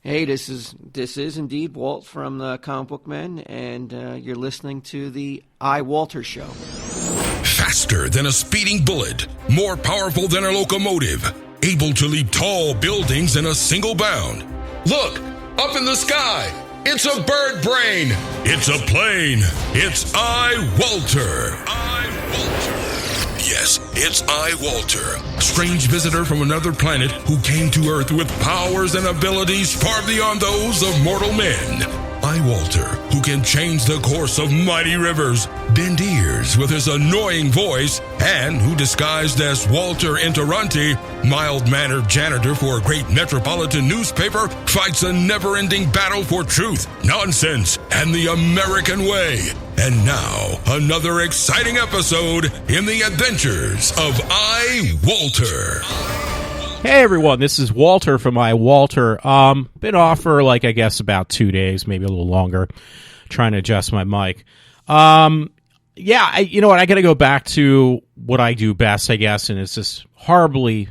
Hey, this is indeed Walt from the Comic Book Men, and you're listening to the iWalter Show. Faster than a speeding bullet, more powerful than a locomotive, able to leap tall buildings in a single bound. Look, up in the sky, it's a bird brain, it's a plane, it's iWalter. Yes, it's iWalter, strange visitor from another planet who came to Earth with powers and abilities far beyond those of mortal men. iWalter, who can change the course of mighty rivers, bend ears with his annoying voice, and who disguised as Walter Interranti, mild-mannered janitor for a great metropolitan newspaper, fights a never-ending battle for truth, nonsense, and the American way. And now, another exciting episode in the adventures of iWalter. Hey everyone, this is Walter from iWalter. Been off for I guess about 2 days, maybe a little longer, trying to adjust my mic. You know what, I gotta go back to what I do best, I guess, and it's just horribly,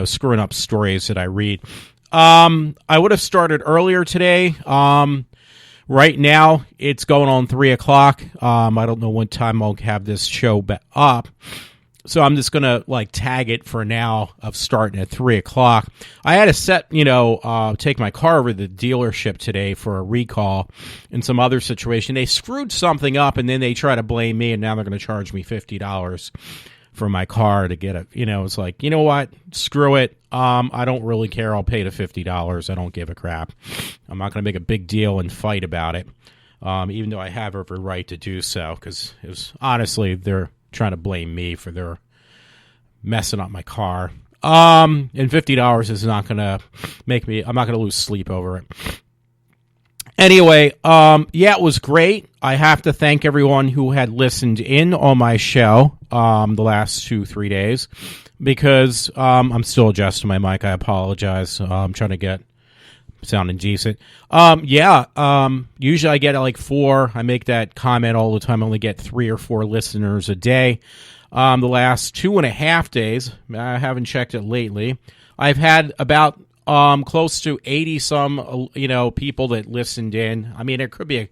screwing up stories that I read. I would have started earlier today. Right now, it's going on 3 o'clock. I don't know what time I'll have this show up. So I'm just going to, tag it for now of starting at 3 o'clock. I had to take my car over to the dealership today for a recall and some other situation. They screwed something up, and then they try to blame me, and now they're going to charge me $50 for my car to get it. It's like, you know what? Screw it. I don't really care. I'll pay the $50. I don't give a crap. I'm not going to make a big deal and fight about it, even though I have every right to do so, because it was honestly, they're trying to blame me for their messing up my car. And $50 is not going to make me, I'm not going to lose sleep over it. Anyway, it was great. I have to thank everyone who had listened in on my show the last 2-3 days, because I'm still adjusting my mic. I apologize. I'm trying to get sounding decent. Usually I get 4. I make that comment all the time. I only get 3 or 4 listeners a day. The last 2.5 days, I haven't checked it lately, I've had about close to 80 some, people that listened in. I mean, it could be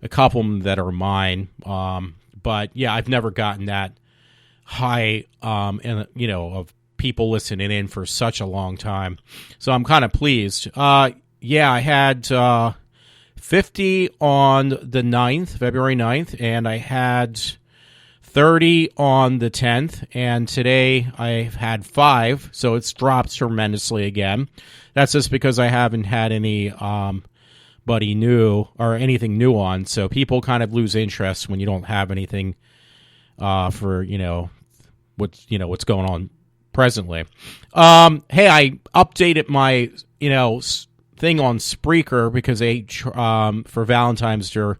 a couple that are mine. But yeah, I've never gotten that high, of people listening in for such a long time. So I'm kind of pleased. I had 50 on the 9th, February 9th, and I had 30 on the 10th, and today I've had 5, so it's dropped tremendously again. That's just because I haven't had any buddy new or anything new on, so people kind of lose interest when you don't have anything for what's going on presently. Hey, I updated my thing on Spreaker because they for Valentine's they're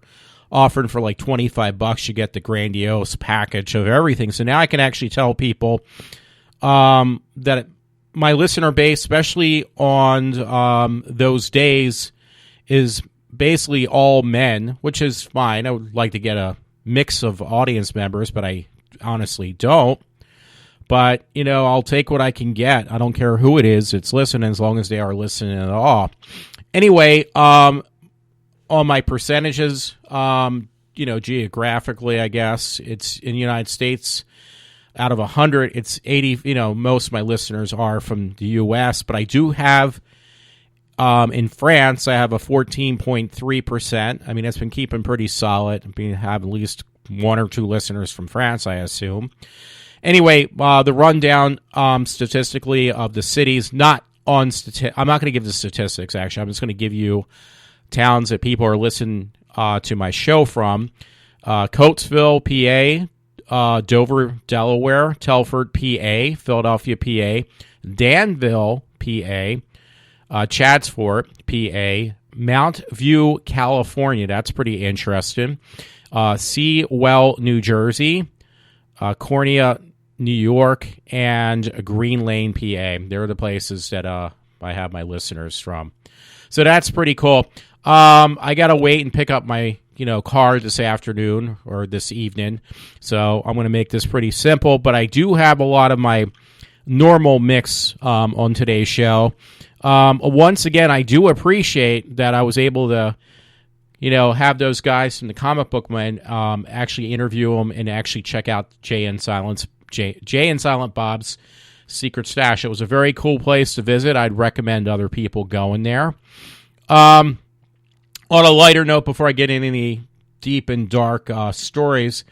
offering for $25 you get the grandiose package of everything. So now I can actually tell people that my listener base, especially on those days, is basically all men, which is fine. I would like to get a mix of audience members, but I honestly don't. But, I'll take what I can get. I don't care who it is. It's listening as long as they are listening at all. Anyway, on my percentages, geographically, I guess, it's in the United States, out of 100, it's 80, most of my listeners are from the U.S., but I do have, in France, I have a 14.3%. I mean, it's been keeping pretty solid. I have at least 1 or 2 listeners from France, I assume. Anyway, the rundown statistically of the cities, not on I'm not going to give the statistics, actually. I'm just going to give you towns that people are listening to my show from. Coatesville, PA, Dover, Delaware, Telford, PA, Philadelphia, PA, Danville, PA, Chatsford, PA, Mount View, California. That's pretty interesting. Sewell, New Jersey, Cornea, New York, and Green Lane, PA. They're the places that I have my listeners from. So that's pretty cool. I got to wait and pick up my car this afternoon or this evening. So I'm going to make this pretty simple. But I do have a lot of my normal mix on today's show. Once again, I do appreciate that I was able to, have those guys from the Comic Book Men actually interview them and actually check out Jay and Silent Bob's Secret Stash. It was a very cool place to visit. I'd recommend other people going there. On a lighter note, before I get into any deep and dark stories,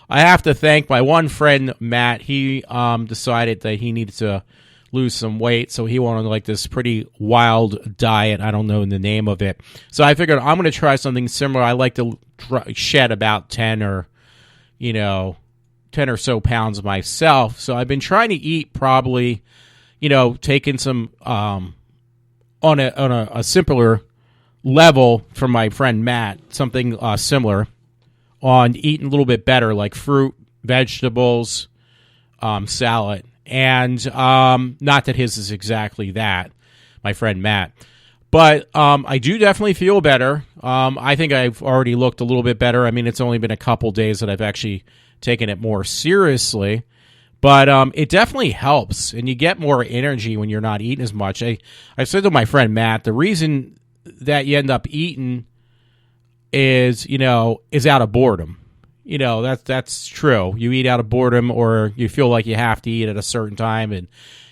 I have to thank my one friend, Matt. He decided that he needed to lose some weight, so he went on like this pretty wild diet. I don't know the name of it. So I figured I'm going to try something similar. I like to shed about 10 or so pounds myself. So I've been trying to eat probably, taking some on a simpler level from my friend Matt, something similar on eating a little bit better, like fruit, vegetables, salad. And not that his is exactly that, my friend Matt. But I do definitely feel better. I think I've already looked a little bit better. I mean, it's only been a couple days that I've actually taken it more seriously. But it definitely helps, and you get more energy when you're not eating as much. I said to my friend Matt, the reason that you end up eating is out of boredom. That's true. You eat out of boredom, or you feel like you have to eat at a certain time, and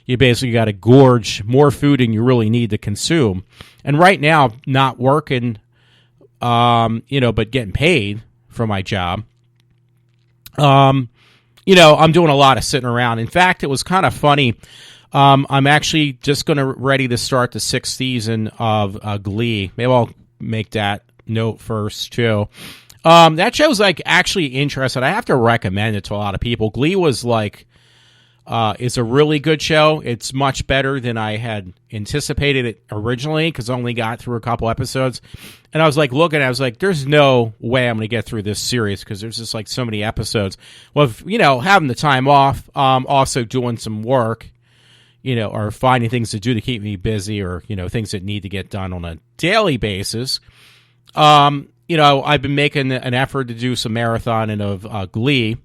you basically got to gorge more food than you really need to consume. And right now, not working, but getting paid for my job, I'm doing a lot of sitting around. In fact, it was kind of funny. I'm actually just ready to start the 6th season of Glee. Maybe I'll make that note first too. That show's actually interesting. I have to recommend it to a lot of people. Glee was it's a really good show. It's much better than I had anticipated it originally, because I only got through a couple episodes. And I was looking, I was there's no way I'm going to get through this series, because there's just so many episodes. Well, having the time off, also doing some work, or finding things to do to keep me busy, or, things that need to get done on a daily basis. I've been making an effort to do some marathoning of Glee.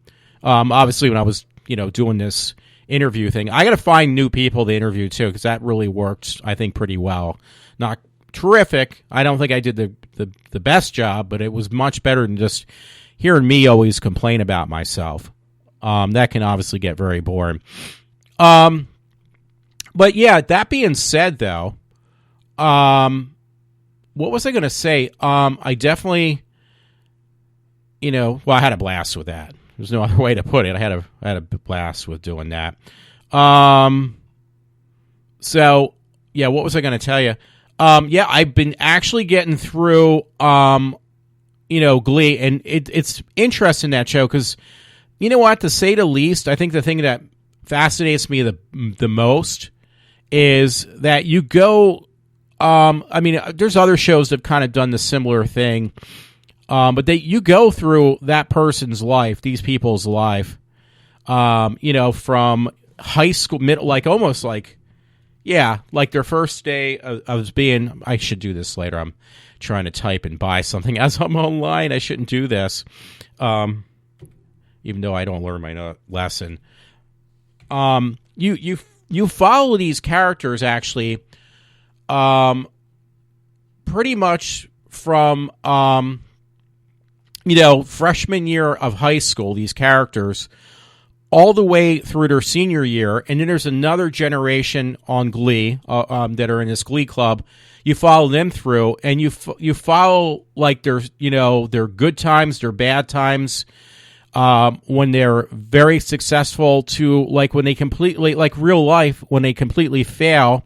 Obviously, when I was, doing this interview thing, I got to find new people to interview too, because that really worked, I think, pretty well. Not terrific. I don't think I did the best job, but it was much better than just hearing me always complain about myself. That can obviously get very boring. But yeah, that being said, though, what was I going to say? I definitely, I had a blast with that. There's no other way to put it. I had a blast with doing that. So yeah, what was I going to tell you? Yeah, I've been actually getting through, Glee, and it's interesting, that show, because you know what, to say the least, I think the thing that fascinates me the most is that you go. There's other shows that have kind of done the similar thing, but you go through that person's life, these people's life, from high school, almost like their first day of being. I should do this later. I'm trying to type and buy something as I'm online. I shouldn't do this, even though I don't learn my lesson. You follow these characters actually. Pretty much from, freshman year of high school, these characters, all the way through their senior year, and then there's another generation on Glee, that are in this Glee club. You follow them through, and you follow their good times, their bad times, when they're very successful, to when they completely, real life, when they completely fail.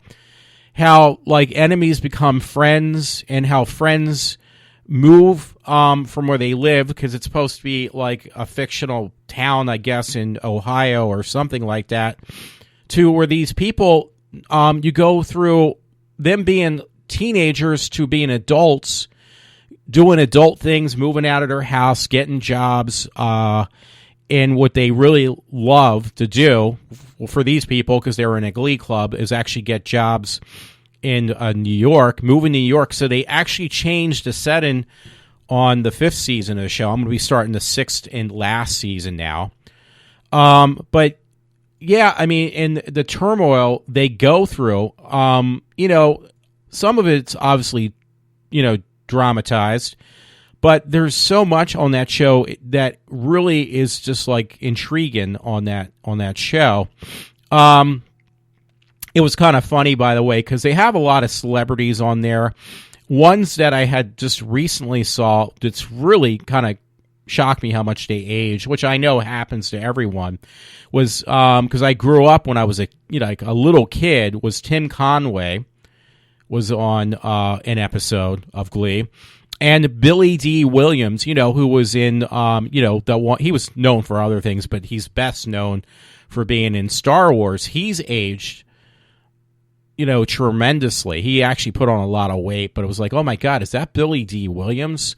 How enemies become friends, and how friends move from where they live, because it's supposed to be a fictional town, I guess, in Ohio or something like that, to where these people, you go through them being teenagers to being adults, doing adult things, moving out of their house, getting jobs, and what they really love to do for these people, because they were in a Glee club, is actually get jobs in New York, moving to New York. So they actually changed the setting on the 5th season of the show. I'm going to be starting the 6th and last season now. But yeah, I mean, in the turmoil they go through, some of it's obviously, dramatized, but there's so much on that show that really is just like intriguing on that show. It was kind of funny, by the way, because they have a lot of celebrities on there. Ones that I had just recently saw that's really kind of shocked me how much they age, which I know happens to everyone, was because I grew up when I was a little kid, was Tim Conway was on an episode of Glee. And Billy D. Williams, who was in, the one, he was known for other things, but he's best known for being in Star Wars. He's aged, tremendously. He actually put on a lot of weight, but it was like, oh my God, is that Billy D. Williams?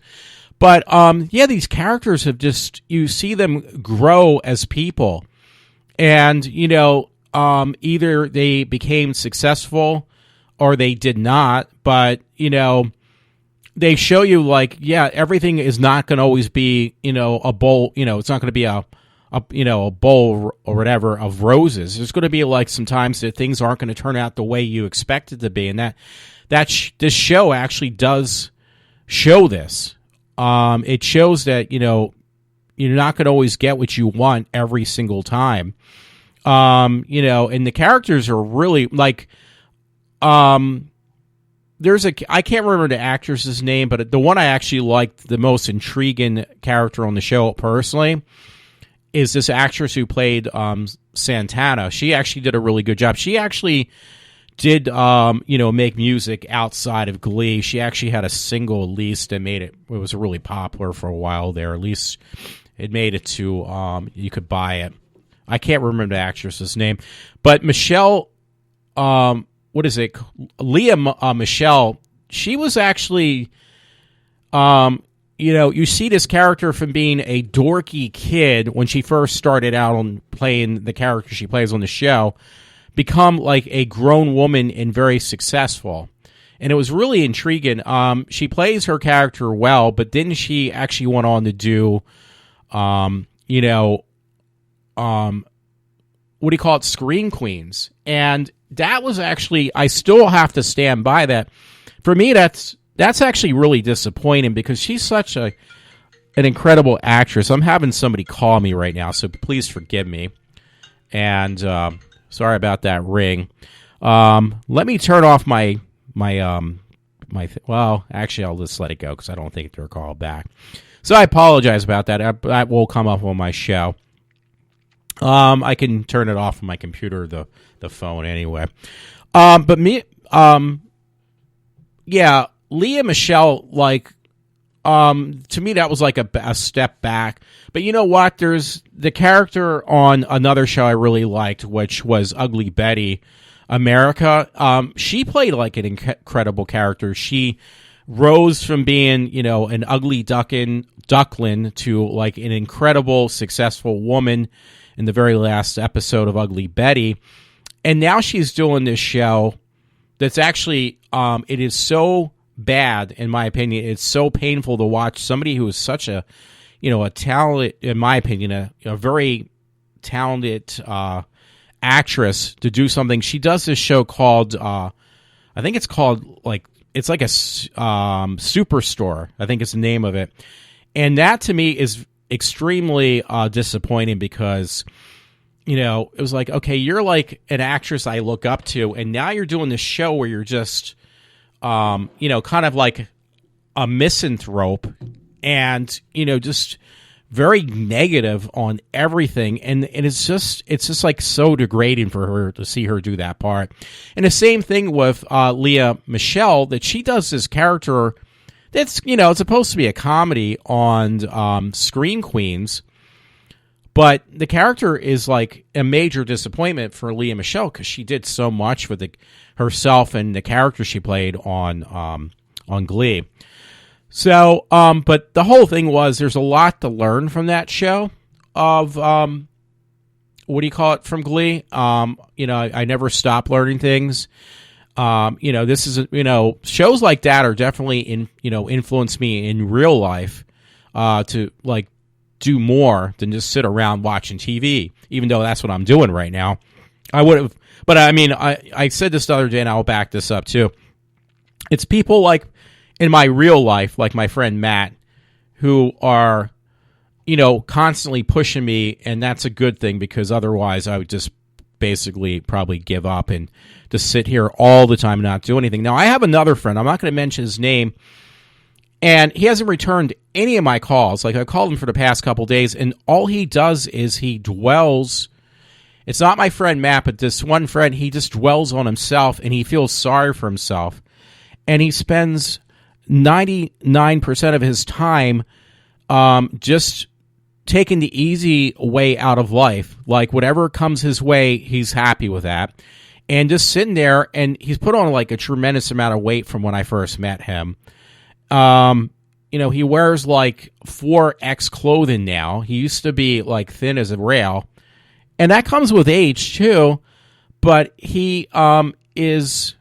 But, these characters have just, you see them grow as people. And, either they became successful or they did not, but, they show you like, yeah, everything is not going to always be, a bowl, it's not going to be a bowl or whatever of roses. There's going to be like sometimes that things aren't going to turn out the way you expect it to be. And this show actually does show this. It shows that, you're not going to always get what you want every single time. And the characters are really like, I can't remember the actress's name, but the one I actually liked, the most intriguing character on the show personally, is this actress who played Santana. She actually did a really good job. She actually did, make music outside of Glee. She actually had a single, at least, that made it was really popular for a while there. At least it made it to, you could buy it. I can't remember the actress's name. But Michelle, Leah Michelle, she was actually, you see this character from being a dorky kid when she first started out on playing the character she plays on the show, become like a grown woman and very successful. And it was really intriguing. She plays her character well, but then she actually went on to do, Screen Queens. And that was actually, I still have to stand by that. For me, that's actually really disappointing because she's such an incredible actress. I'm having somebody call me right now, so please forgive me. And sorry about that ring. Let me turn off my well, actually, I'll just let it go because I don't think they'll call back. So I apologize about that. That will come up on my show. I can turn it off on my computer, the phone anyway. But me, yeah, Leah Michelle, like, to me that was like a step back. But you know what? There's the character on another show I really liked, which was Ugly Betty America. She played like an incredible character. She rose from being, an ugly duckling to like an incredible, successful woman in the very last episode of Ugly Betty. And now she's doing this show that's actually, it is so bad, in my opinion. It's so painful to watch somebody who is such a talented, in my opinion, a very talented actress to do something. She does this show called, I think it's called, like, it's like a Superstore, I think is the name of it. And that to me is extremely disappointing because, it was like, okay, you're like an actress I look up to, and now you're doing this show where you're just, kind of like a misanthrope and, just very negative on everything. And it's just like so degrading for her to see her do that part. And the same thing with Leah Michelle, that she does this character that's, it's supposed to be a comedy on Screen Queens, but the character is like a major disappointment for Leah Michelle because she did so much with herself and the character she played on Glee. So, but the whole thing was there's a lot to learn from that show of, from Glee. I never stop learning things. This is, shows like that are definitely influence me in real life, to like do more than just sit around watching TV. even though that's what I'm doing right now. I would have, but I mean, I said this the other day, and I'll back this up too. It's people like in my real life, like my friend Matt, who are, constantly pushing me, and that's a good thing, because otherwise I would just basically probably give up and just sit here all the time and not do anything. Now, I have another friend. I'm not going to mention his name, and he hasn't returned any of my calls. Like, I called him for the past couple days, and all he does is he dwells. It's not my friend Matt, but this one friend, he just dwells on himself, and he feels sorry for himself. And he spends 99% of his time just taking the easy way out of life. Like, whatever comes his way, he's happy with that. And just sitting there, and he's put on like a tremendous amount of weight from when I first met him. He wears like 4X clothing now. He used to be like thin as a rail. And that comes with age too. But he is,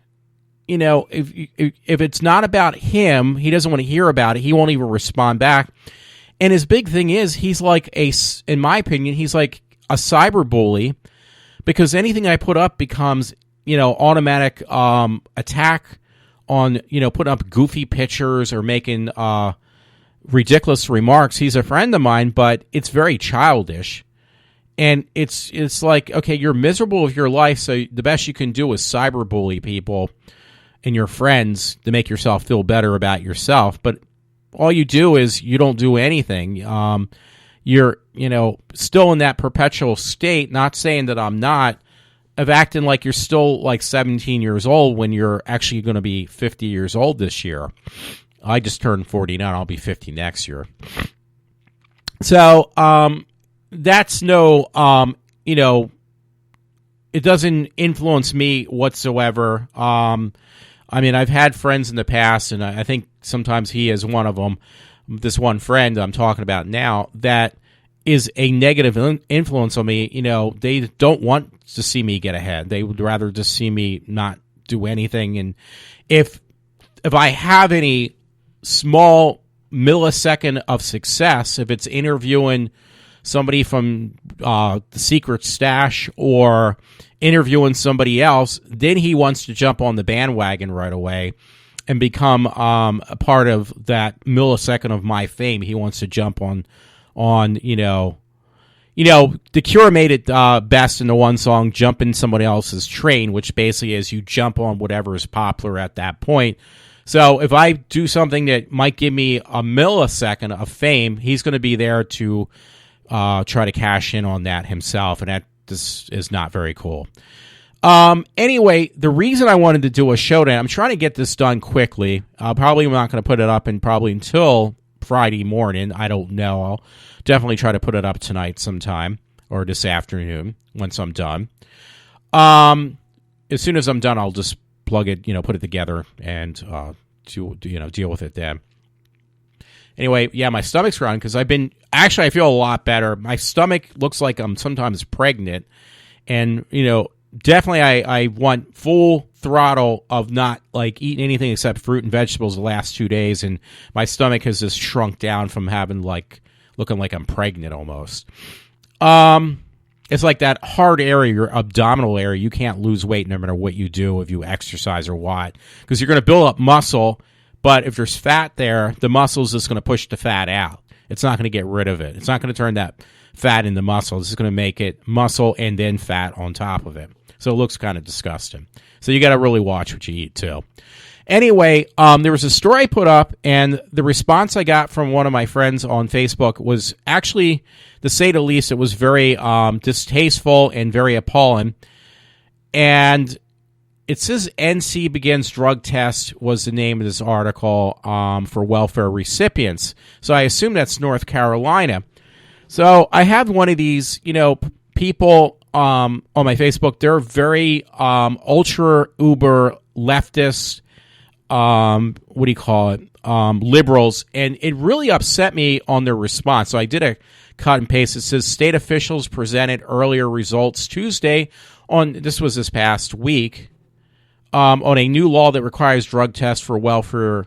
if it's not about him, he doesn't want to hear about it. He won't even respond back. And his big thing is, he's like in my opinion, he's like a cyberbully, because anything I put up becomes, automatic attack on, putting up goofy pictures or making ridiculous remarks. He's a friend of mine, but it's very childish. And it's like, okay, you're miserable with your life, so the best you can do is cyberbully people and your friends to make yourself feel better about yourself. But all you do is you don't do anything. You're, still in that perpetual state, not saying that I'm not, of acting like you're still like 17 years old when you're actually going to be 50 years old this year. I just turned 49. I'll be 50 next year. So, that's no, it doesn't influence me whatsoever. I've had friends in the past, and I think sometimes he is one of them, this one friend I'm talking about now, that is a negative influence on me. They don't want to see me get ahead. They would rather just see me not do anything. And if I have any small millisecond of success, if it's interviewing somebody from the secret stash or interviewing somebody else, then he wants to jump on the bandwagon right away and become a part of that millisecond of my fame. He wants to jump on The Cure made it best in the one song, "Jump in Somebody Else's Train," which basically is you jump on whatever is popular at that point. So if I do something that might give me a millisecond of fame, he's going to be there to try to cash in on that himself, and this is not very cool. Anyway, the reason I wanted to do a show today, I'm trying to get this done quickly. Probably not going to put it up until Friday morning. I don't know. I'll definitely try to put it up tonight sometime or this afternoon once I'm done. As soon as I'm done, I'll just plug it, put it together and deal with it then. Anyway, yeah, my stomach's growling because I feel a lot better. My stomach looks like I'm sometimes pregnant, and definitely I want full throttle of not like eating anything except fruit and vegetables the last 2 days, and my stomach has just shrunk down from having looking like I'm pregnant almost. It's like that hard area, your abdominal area. You can't lose weight no matter what you do, if you exercise or what, because you're going to build up muscle. But if there's fat there, the muscle is just going to push the fat out. It's not going to get rid of it. It's not going to turn that fat into muscle. It's just going to make it muscle and then fat on top of it. So it looks kind of disgusting. So you got to really watch what you eat too. Anyway, there was a story I put up, and the response I got from one of my friends on Facebook was actually, to say the least, it was very distasteful and very appalling. And it says NC begins drug test was the name of this article for welfare recipients. So I assume that's North Carolina. So I have one of these, people on my Facebook. They're very ultra uber leftist, liberals. And it really upset me on their response. So I did a cut and paste. It says state officials presented earlier results Tuesday this was this past week, on a new law that requires drug tests for welfare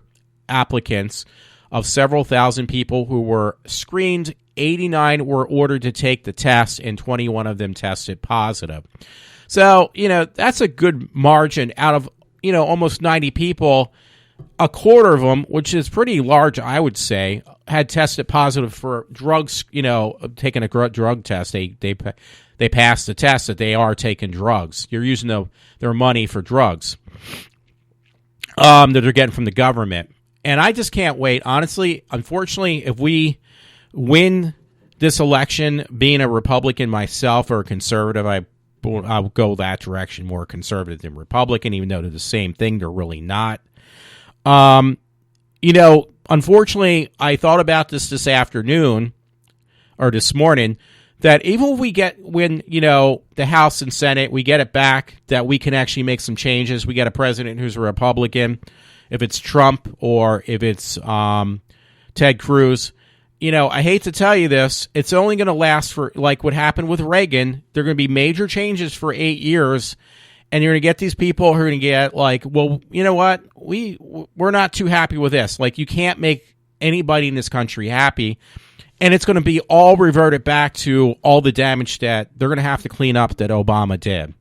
applicants of several thousand people who were screened 89 were ordered to take the test, and 21 of them tested positive. So, that's a good margin out of, almost 90 people. A quarter of them, which is pretty large, I would say, had tested positive for drugs, taking a drug test. They passed the test that they are taking drugs. You're using their money for drugs that they're getting from the government. And I just can't wait. Honestly, unfortunately, if we win this election, being a Republican myself or a conservative, I'll go that direction, more conservative than Republican, even though they're the same thing. They're really not. Unfortunately, I thought about this afternoon or this morning, that even if we win, the House and Senate, we get it back, that we can actually make some changes. We get a president who's a Republican, if it's Trump or if it's Ted Cruz. I hate to tell you this, it's only going to last for, like what happened with Reagan. There are going to be major changes for 8 years, and you're going to get these people who are going to get like, well, you know what? We're not too happy with this. Like, you can't make anybody in this country happy, and it's going to be all reverted back to all the damage that they're going to have to clean up that Obama did.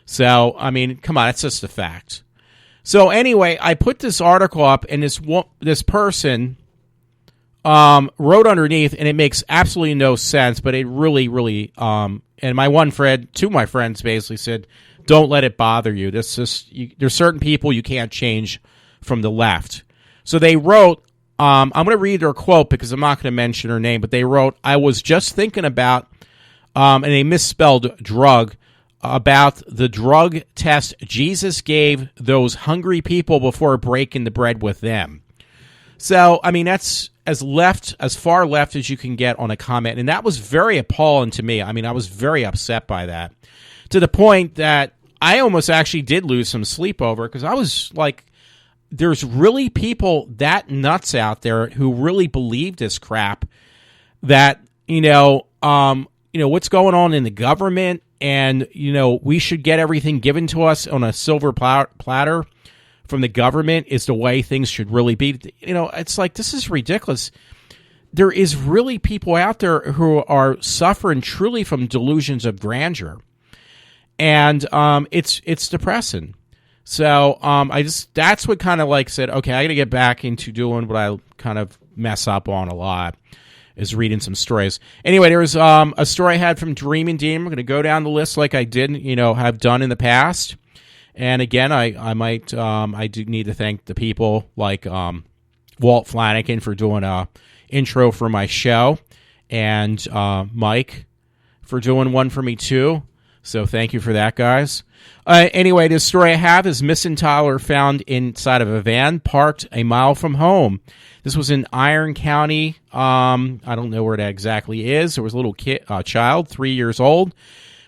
So, I mean, come on, it's just a fact. So anyway, I put this article up, and this person wrote underneath, and it makes absolutely no sense, but it really, really, and two of my friends basically said, don't let it bother you. There's certain people you can't change from the left. So they wrote, I'm going to read their quote because I'm not going to mention her name, but they wrote, I was just thinking about, and they misspelled drug, about the drug test Jesus gave those hungry people before breaking the bread with them. So, I mean, that's as far left as you can get on a comment. And that was very appalling to me. I mean, I was very upset by that, to the point that I almost actually did lose some sleep over, because I was like, there's really people that nuts out there who really believe this crap, that, what's going on in the government, and, we should get everything given to us on a silver platter from the government is the way things should really be. It's like, this is ridiculous. There is really people out there who are suffering truly from delusions of grandeur. And it's depressing. So that's what kind of like said, okay, I got to get back into doing what I kind of mess up on a lot, is reading some stories. Anyway, there was a story I had from Dreaming Dean. I'm going to go down the list like I did, have done in the past. And again, I do need to thank the people like Walt Flanagan for doing a intro for my show, and Mike for doing one for me too. So thank you for that, guys. Anyway, this story I have is missing toddler found inside of a van parked a mile from home. This was in Iron County. I don't know where that exactly is. There was a little child, 3 years old,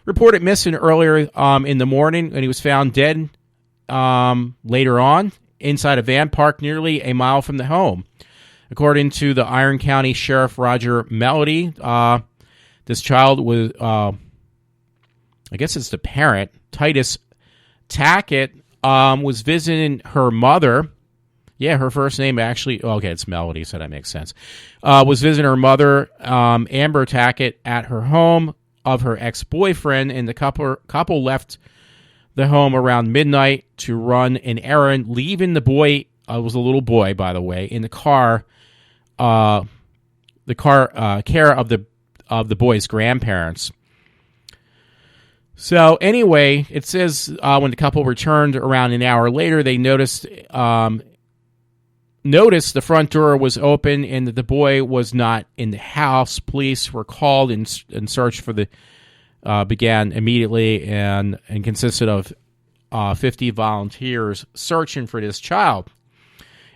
reported missing earlier in the morning, and he was found dead later on inside a van parked nearly a mile from the home. According to the Iron County Sheriff Roger Melody, this child was, I guess it's the parent, Titus Tackett, was visiting her mother. Yeah, her first name actually, okay, it's Melody, so that makes sense. Was visiting her mother, Amber Tackett, at her home of her ex-boyfriend, and the couple left the home around midnight to run an errand, leaving the boy, it was a little boy, by the way, in the car care of the boy's grandparents. So anyway, it says when the couple returned around an hour later, they noticed the front door was open and that the boy was not in the house. Police were called and search for began immediately and consisted of 50 volunteers searching for this child.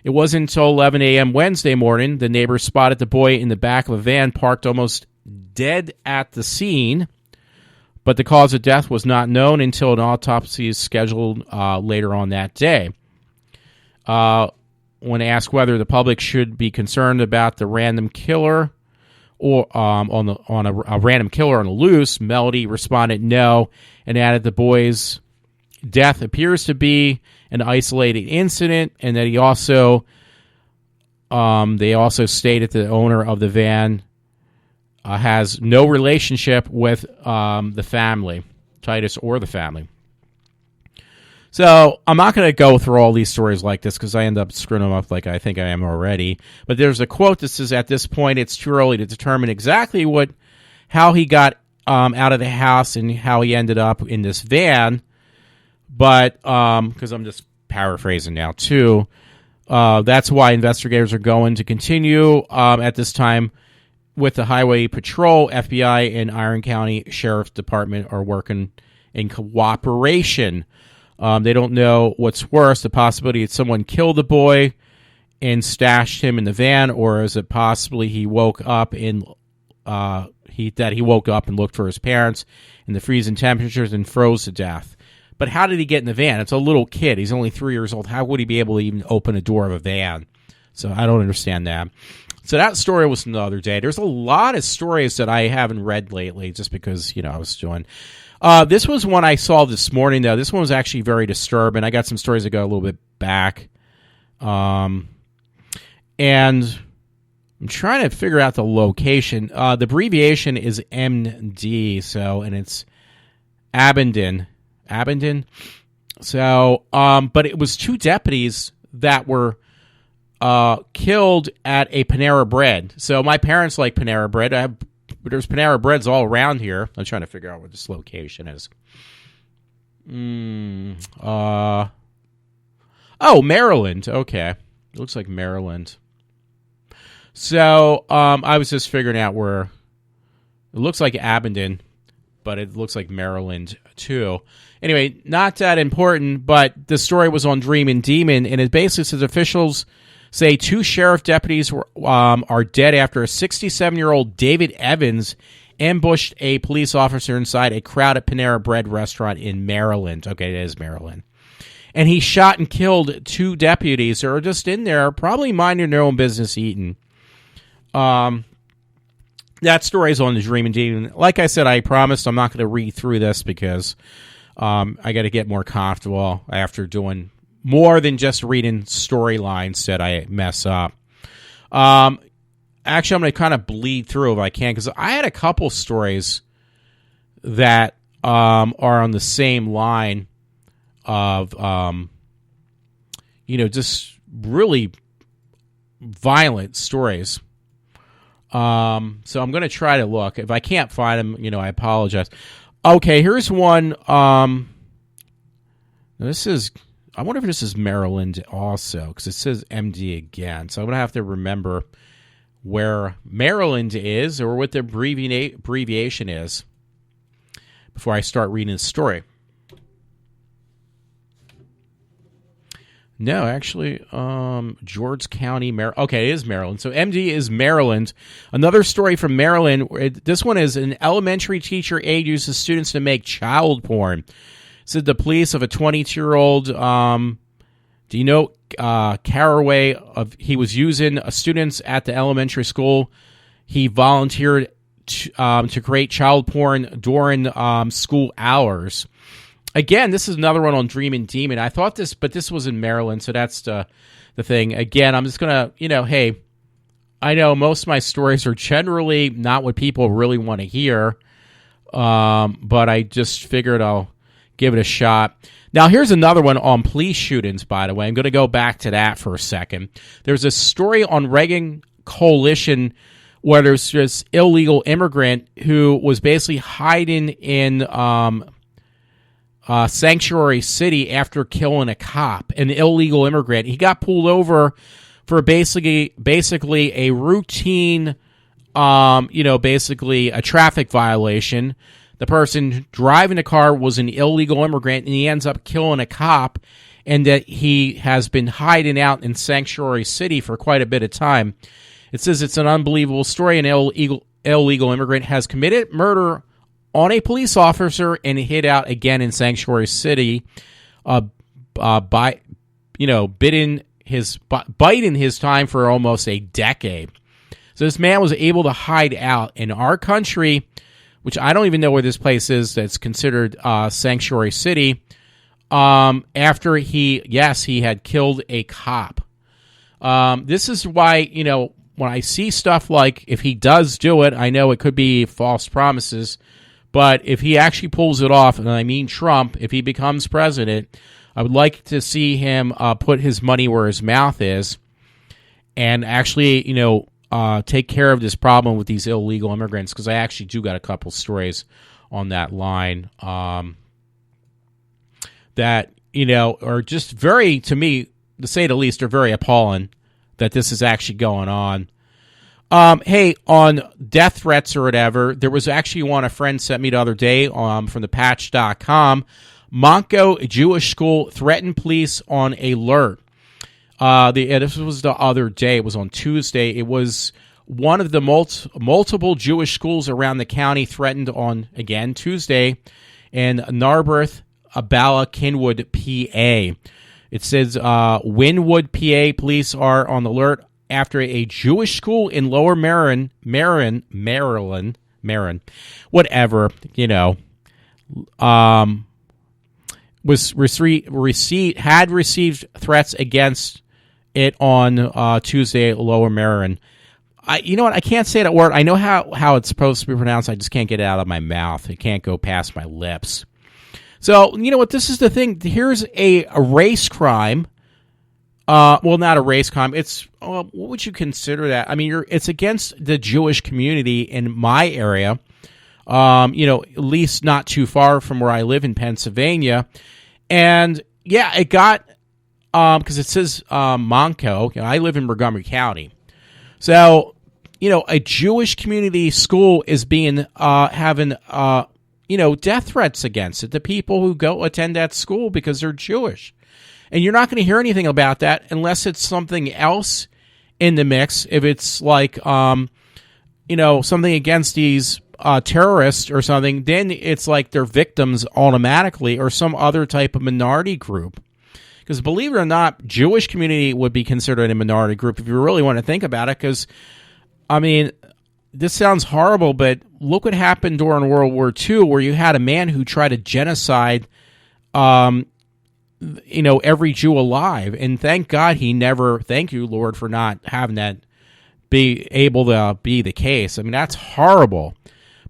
It wasn't until 11 a.m. Wednesday morning the neighbors spotted the boy in the back of a van parked almost dead at the scene, but the cause of death was not known until an autopsy is scheduled later on that day. When asked whether the public should be concerned about the random killer or a random killer on the loose, Melody responded no, and added the boy's death appears to be an isolated incident, and that he also they also stated the owner of the van has no relationship with the family, Titus or the family. So I'm not going to go through all these stories like this because I end up screwing them up like I think I am already. But there's a quote that says, "At this point, it's too early to determine exactly how he got out of the house and how he ended up in this van." But because I'm just paraphrasing now too, that's why investigators are going to continue at this time with the Highway Patrol, FBI, and Iron County Sheriff's Department are working in cooperation. They don't know what's worse, the possibility that someone killed the boy and stashed him in the van, or is it possibly he woke up and looked for his parents in the freezing temperatures and froze to death. But how did he get in the van? It's a little kid. He's only 3 years old. How would he be able to even open a door of a van? So I don't understand that. So that story was another day. There's a lot of stories that I haven't read lately just because, I was doing... this was one I saw this morning, though. This one was actually very disturbing. I got some stories that go a little bit back. And I'm trying to figure out the location. The abbreviation is MD, and it's Abingdon. So, but it was 2 deputies that were killed at a Panera Bread. So my parents like Panera Bread. There's Panera Breads all around here. I'm trying to figure out where this location is. Maryland. Okay. It looks like Maryland. So I was just figuring out where it looks like Abingdon, but it looks like Maryland too. Anyway, not that important, but the story was on Dream and Demon, and it basically says officials say 2 sheriff deputies are dead after a 67-year-old David Evans ambushed a police officer inside a crowded Panera Bread restaurant in Maryland. Okay, it is Maryland. And he shot and killed 2 deputies who are just in there, probably minding their own business eating. That story's on the Dream and Demon. Like I said, I promised I'm not going to read through this because I got to get more comfortable after doing more than just reading storylines that I mess up. Actually, I'm going to kind of bleed through if I can, because I had a couple stories that are on the same line of, just really violent stories. So I'm going to try to look. If I can't find them, I apologize. Okay, here's one. I wonder if this is Maryland also, because it says MD again. So I'm going to have to remember where Maryland is or what the abbreviation is before I start reading the story. No, actually, George County, Maryland. Okay, it is Maryland. So MD is Maryland. Another story from Maryland. This one is an elementary teacher aide uses students to make child porn. Said the police of a 22-year-old, do you know Caraway? He was using students at the elementary school. He volunteered to create child porn during school hours. Again, this is another one on Dream and Demon. I thought but this was in Maryland, so that's the thing. Again, I'm just going to, hey, I know most of my stories are generally not what people really want to hear, but I just figured I'll give it a shot. Now, here's another one on police shootings, by the way. I'm going to go back to that for a second. There's a story on Reagan Coalition where there's this illegal immigrant who was basically hiding in Sanctuary City after killing a cop, an illegal immigrant. He got pulled over for basically a routine, basically a traffic violation. The person driving the car was an illegal immigrant, and he ends up killing a cop, and that he has been hiding out in Sanctuary City for quite a bit of time. It says it's an unbelievable story. An illegal immigrant has committed murder on a police officer and hid out again in Sanctuary City, biding his time for almost a decade. So this man was able to hide out in our country, which I don't even know where this place is that's considered Sanctuary City, after he had killed a cop. This is why, when I see stuff like, if he does do it, I know it could be false promises, but if he actually pulls it off, and I mean Trump, if he becomes president, I would like to see him put his money where his mouth is and actually, take care of this problem with these illegal immigrants, because I actually do got a couple stories on that line that, are just very, to me, to say the least, are very appalling that this is actually going on. Hey, on death threats or whatever, there was actually one a friend sent me the other day from thepatch.com. Monco Jewish school threatened police on alert. This was the other day. It was on Tuesday. It was one of the multiple Jewish schools around the county threatened on, again, Tuesday in Narberth, Abala, Kinwood, PA. It says Wynwood, PA police are on alert after a Jewish school in Lower Marin, whatever, had received threats against it on Tuesday at Lower Marin. You know what? I can't say that word. I know how it's supposed to be pronounced. I just can't get it out of my mouth. It can't go past my lips. So, you know what? This is the thing. Here's a race crime. Well, not a race crime. It's what would you consider that? I mean, it's against the Jewish community in my area. At least not too far from where I live in Pennsylvania. And yeah, it got because it says Monco. I live in Montgomery County, so a Jewish community school is being having death threats against it. The people who go attend that school because they're Jewish. And you're not going to hear anything about that unless it's something else in the mix. If it's like, something against these terrorists or something, then it's like they're victims automatically, or some other type of minority group. Because believe it or not, Jewish community would be considered a minority group if you really want to think about it. Because, I mean, this sounds horrible, but look what happened during World War II, where you had a man who tried to genocide every Jew alive. And thank God thank you, Lord, for not having that be able to be the case. I mean, that's horrible.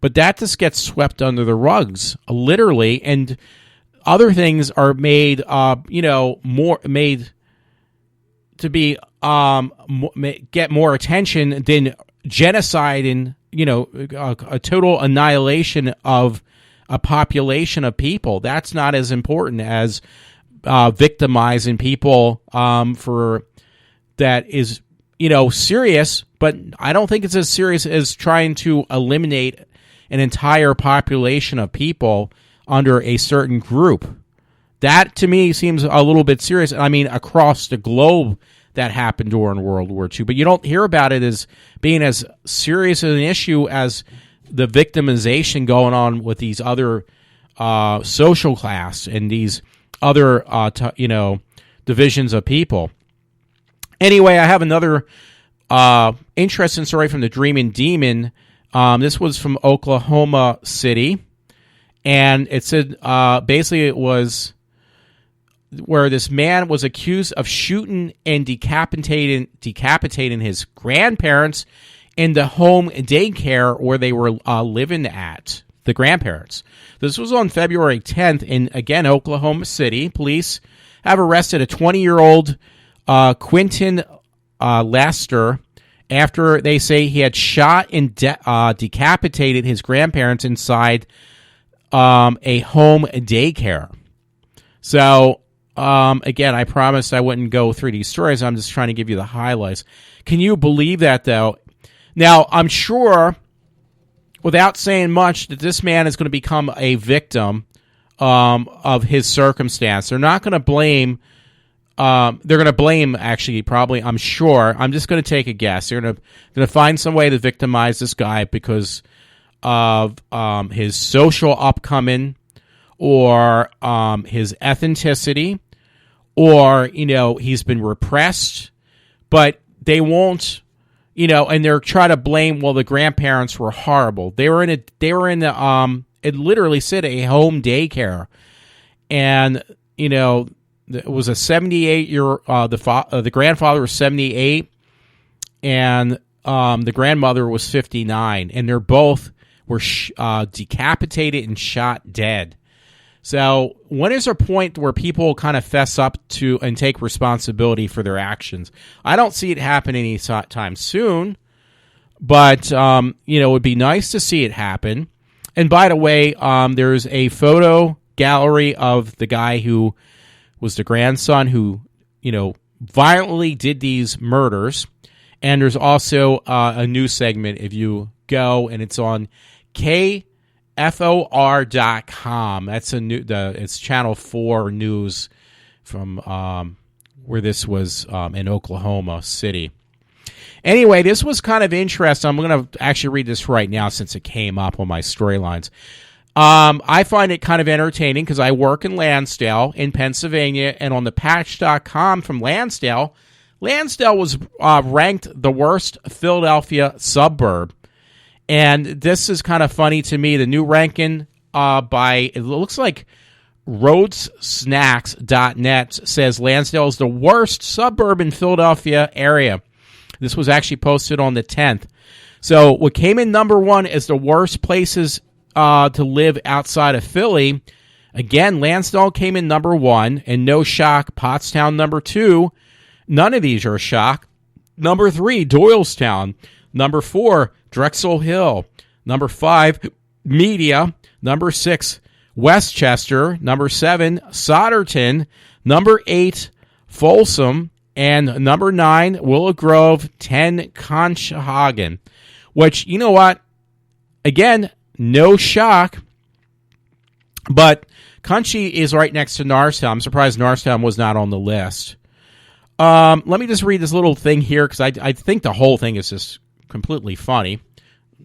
But that just gets swept under the rugs, literally. And other things are made, made to be, get more attention than genocide and, a total annihilation of a population of people. That's not as important as victimizing people for that is serious, but I don't think it's as serious as trying to eliminate an entire population of people under a certain group. That to me seems a little bit serious. I mean, across the globe that happened during World War II, but you don't hear about it as being as serious an issue as the victimization going on with these other social class and these other, divisions of people. Anyway, I have another interesting story from the Dreamin' Demon. This was from Oklahoma City, and it said basically it was where this man was accused of shooting and decapitating his grandparents in the home daycare where they were living at. The grandparents. This was on February 10th in, again, Oklahoma City. Police have arrested a 20-year-old Quentin Lester after they say he had shot and decapitated his grandparents inside a home daycare. So, again, I promised I wouldn't go through these stories. I'm just trying to give you the highlights. Can you believe that, though? Now, I'm sure, without saying much, that this man is going to become a victim of his circumstance. They're not going to blame. They're going to blame, actually, probably. I'm sure. I'm just going to take a guess. They're going to find some way to victimize this guy because of his social upcoming, or his ethnicity, or he's been repressed. But they won't. And they're trying to blame, well, the grandparents were horrible. They were in it literally said a home daycare. And, it was a 78-year, the grandfather was 78. And, the grandmother was 59, and they're both were decapitated and shot dead. So when is there a point where people kind of fess up to and take responsibility for their actions? I don't see it happen anytime soon, but it would be nice to see it happen. And by the way, there's a photo gallery of the guy who was the grandson who, violently did these murders. And there's also a news segment if you go, and it's on KFOR.com. That's it's Channel 4 news from where this was in Oklahoma City. Anyway, this was kind of interesting. I'm going to actually read this right now since it came up on my storylines. I find it kind of entertaining because I work in Lansdale in Pennsylvania, and on the patch.com from Lansdale was ranked the worst Philadelphia suburb. And this is kind of funny to me. The new ranking it looks like roadsnacks.net says Lansdale is the worst suburb in Philadelphia area. This was actually posted on the 10th. So what came in number one as the worst places to live outside of Philly, again, Lansdale came in number one, and no shock, Pottstown number two. None of these are a shock. Number 3, Doylestown. Number 4, Drexel Hill. Number 5, Media. Number 6, Westchester. Number 7, Solderton. Number 8, Folsom. And number 9, Willow Grove. 10, Conshohocken. Which, you know what? Again, no shock. But Cunchy is right next to Norristown. I'm surprised Norristown was not on the list. Let me just read this little thing here because I think the whole thing is just completely funny.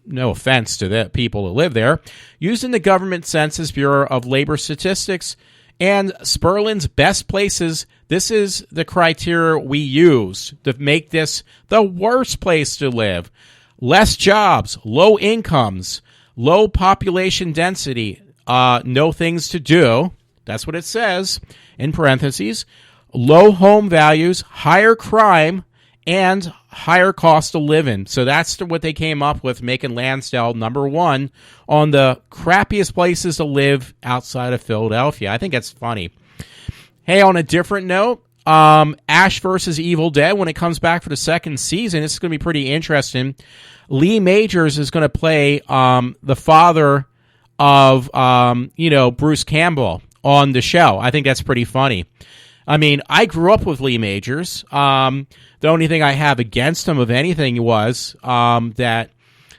No offense to the people who live there. Using the Government Census Bureau of Labor Statistics and Sperlin's Best Places, this is the criteria we use to make this the worst place to live. Less jobs, low incomes, low population density, no things to do. That's what it says in parentheses. Low home values, higher crime, and higher cost of living. So that's what they came up with, making Lansdale number one on the crappiest places to live outside of Philadelphia. I think that's funny. Hey, on a different note, Ash versus Evil Dead, when it comes back for the second season, this is going to be pretty interesting. Lee Majors is going to play the father of, Bruce Campbell on the show. I think that's pretty funny. I mean, I grew up with Lee Majors. The only thing I have against him, of anything, was that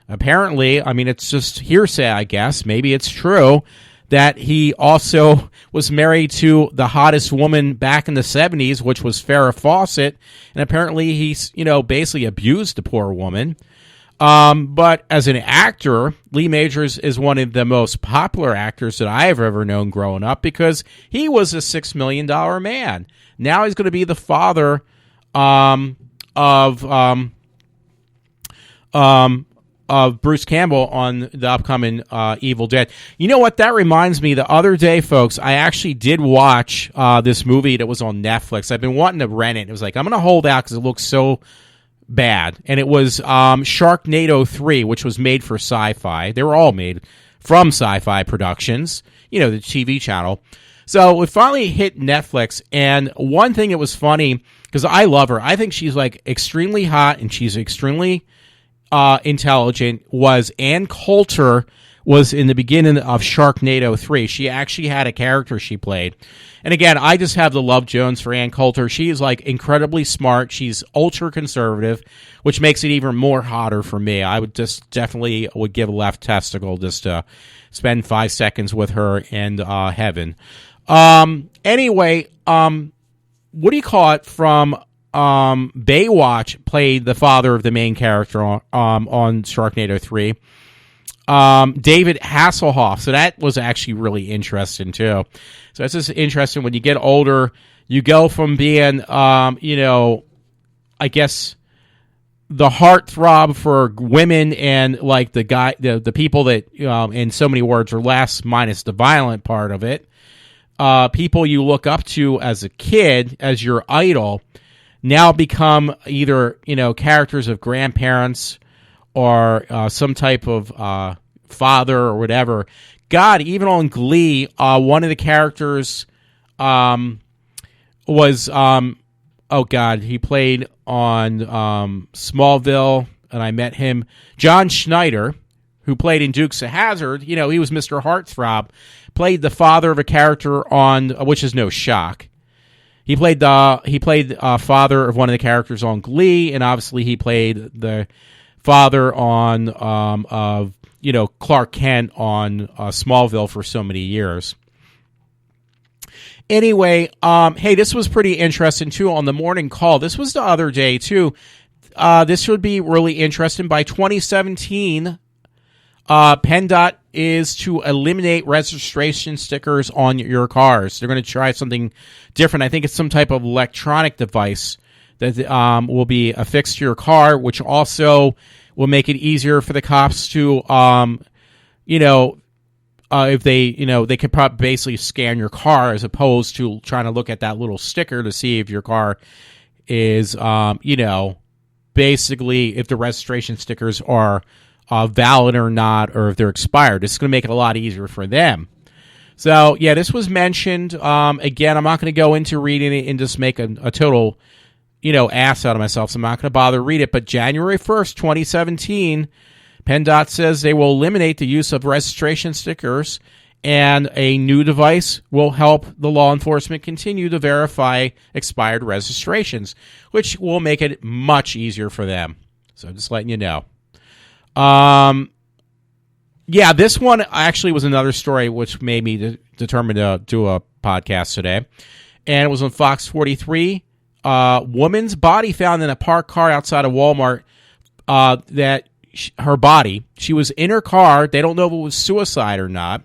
apparently, I mean, it's just hearsay, I guess. Maybe it's true that he also was married to the hottest woman back in the 70s, which was Farrah Fawcett. And apparently he's, basically abused the poor woman. But as an actor, Lee Majors is one of the most popular actors that I have ever known growing up because he was a $6 million man. Now he's going to be the father of Bruce Campbell on the upcoming Evil Dead. You know what? That reminds me, the other day, folks, I actually did watch this movie that was on Netflix. I've been wanting to rent it. It was like, I'm going to hold out because it looks so bad. And it was Sharknado 3, which was made for Sci-Fi. They were all made from Sci-Fi Productions, the TV channel. So it finally hit Netflix, and one thing that was funny, because I love her, I think she's like extremely hot and she's extremely intelligent, was Ann Coulter was in the beginning of Sharknado 3. She actually had a character she played. And again, I just have the love Jones for Ann Coulter. She is like incredibly smart. She's ultra conservative, which makes it even more hotter for me. I would just definitely would give a left testicle just to spend 5 seconds with her in heaven. Anyway, what do you call it from Baywatch played the father of the main character on Sharknado 3. David Hasselhoff. So that was actually really interesting too. So it's just interesting when you get older, you go from being, I guess the heartthrob for women and like the people that, in so many words or less, minus the violent part of it, people you look up to as a kid, as your idol. now become either, characters of grandparents or some type of father or whatever. God, even on Glee, one of the characters was, he played on Smallville, and I met him, John Schneider, who played in Dukes of Hazzard. He was Mr. Heartthrob, played the father of a character on, which is no shock. He played father of one of the characters on Glee, and obviously he played the father on Clark Kent on Smallville for so many years. Anyway, hey, this was pretty interesting too on the morning call. This was the other day too. This would be really interesting. By 2017, PennDOT is to eliminate registration stickers on your cars. They're going to try something different. I think it's some type of electronic device that will be affixed to your car, which also will make it easier for the cops to, if they could probably basically scan your car as opposed to trying to look at that little sticker to see if your car is, basically if the registration stickers are valid or not, or if they're expired. It's going to make it a lot easier for them. So, yeah, this was mentioned. Again, I'm not going to go into reading it and just make a total, ass out of myself, so I'm not going to bother to read it. But January 1st, 2017, PennDOT says they will eliminate the use of registration stickers, and a new device will help the law enforcement continue to verify expired registrations, which will make it much easier for them. So just letting you know. Yeah, this one actually was another story which made me determined to do a podcast today, and it was on Fox 43. Woman's body found in a parked car outside of Walmart. Her body, she was in her car. They don't know if it was suicide or not,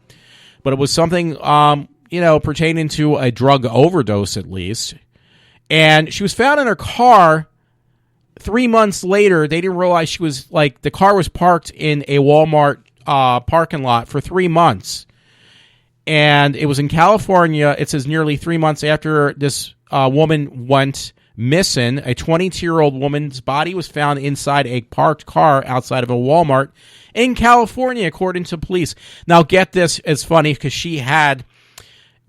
but it was something, pertaining to a drug overdose at least. And she was found in her car 3 months later. They didn't realize she was the car was parked in a Walmart parking lot for 3 months. And it was in California. It says nearly 3 months after this woman went missing, a 22-year-old woman's body was found inside a parked car outside of a Walmart in California, according to police. Now, get this, it's funny because she had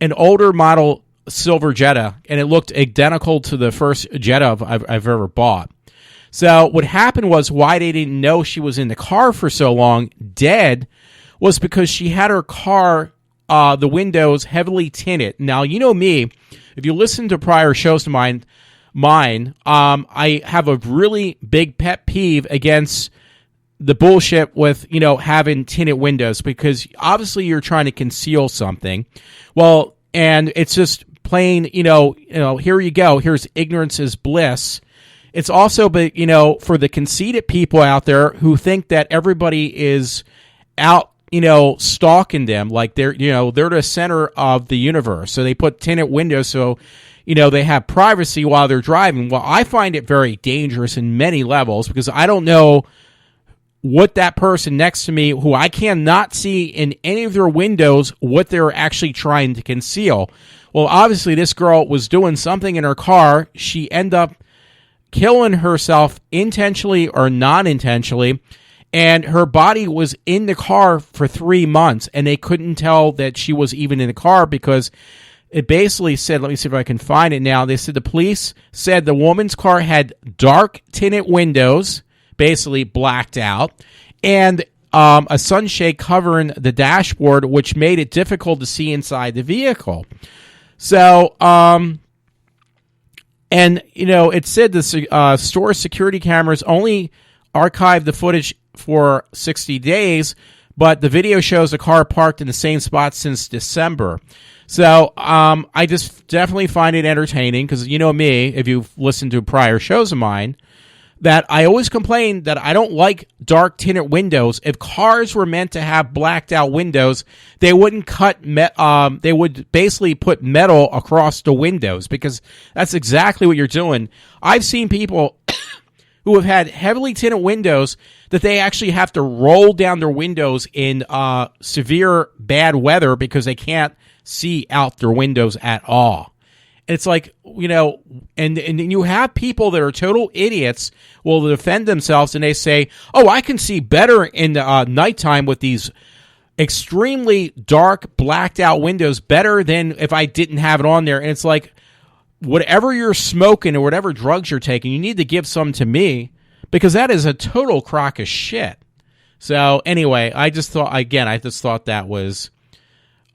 an older model silver Jetta, and it looked identical to the first Jetta I've ever bought. So what happened was, why they didn't know she was in the car for so long, dead, was because she had her car, the windows heavily tinted. Now, you know me, if you listen to prior shows of mine, I have a really big pet peeve against the bullshit with, having tinted windows, because obviously you're trying to conceal something. Well, and it's just plain, here you go. Here's ignorance is bliss. It's also, but, for the conceited people out there who think that everybody is out, stalking them, like they're the center of the universe. So they put tinted windows so they have privacy while they're driving. Well, I find it very dangerous in many levels, because I don't know what that person next to me, who I cannot see in any of their windows, what they're actually trying to conceal. Well, obviously this girl was doing something in her car. She ended up killing herself intentionally or non-intentionally, and her body was in the car for 3 months, and they couldn't tell that she was even in the car because it basically said, let me see if I can find it now. They said the police said the woman's car had dark tinted windows, basically blacked out, and a sunshade covering the dashboard, which made it difficult to see inside the vehicle. So, it said the store security cameras only archived the footage for 60 days, but the video shows the car parked in the same spot since December. So I just definitely find it entertaining, because you know me, if you've listened to prior shows of mine, that I always complain that I don't like dark tinted windows. If cars were meant to have blacked out windows, they wouldn't they would basically put metal across the windows, because that's exactly what you're doing. I've seen people who have had heavily tinted windows that they actually have to roll down their windows in severe bad weather because they can't see out their windows at all. It's like, and you have people that are total idiots will defend themselves, and they say, oh, I can see better in the nighttime with these extremely dark, blacked out windows, better than if I didn't have it on there. And it's like, whatever you're smoking or whatever drugs you're taking, you need to give some to me, because that is a total crock of shit. So anyway, I just thought that was,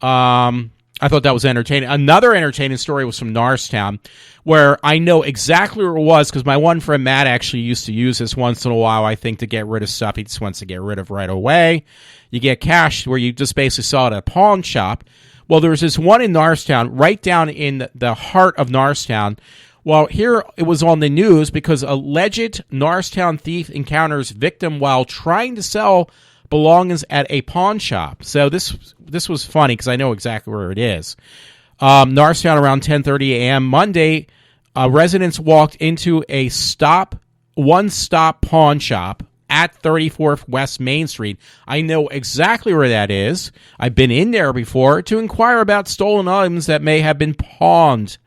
I thought that was entertaining. Another entertaining story was from Norristown, where I know exactly where it was, because my one friend Matt actually used to use this once in a while, I think, to get rid of stuff he just wants to get rid of right away. You get cash where you just basically saw it at a pawn shop. Well, there was this one in Norristown, right down in the heart of Norristown. Well, here it was on the news because alleged Norristown thief encounters victim while trying to sell belongings at a pawn shop. So this was funny because I know exactly where it is. Norristown around 10:30 a.m. Monday, residents walked into a one-stop pawn shop at 34th West Main Street. I know exactly where that is. I've been in there before to inquire about stolen items that may have been pawned.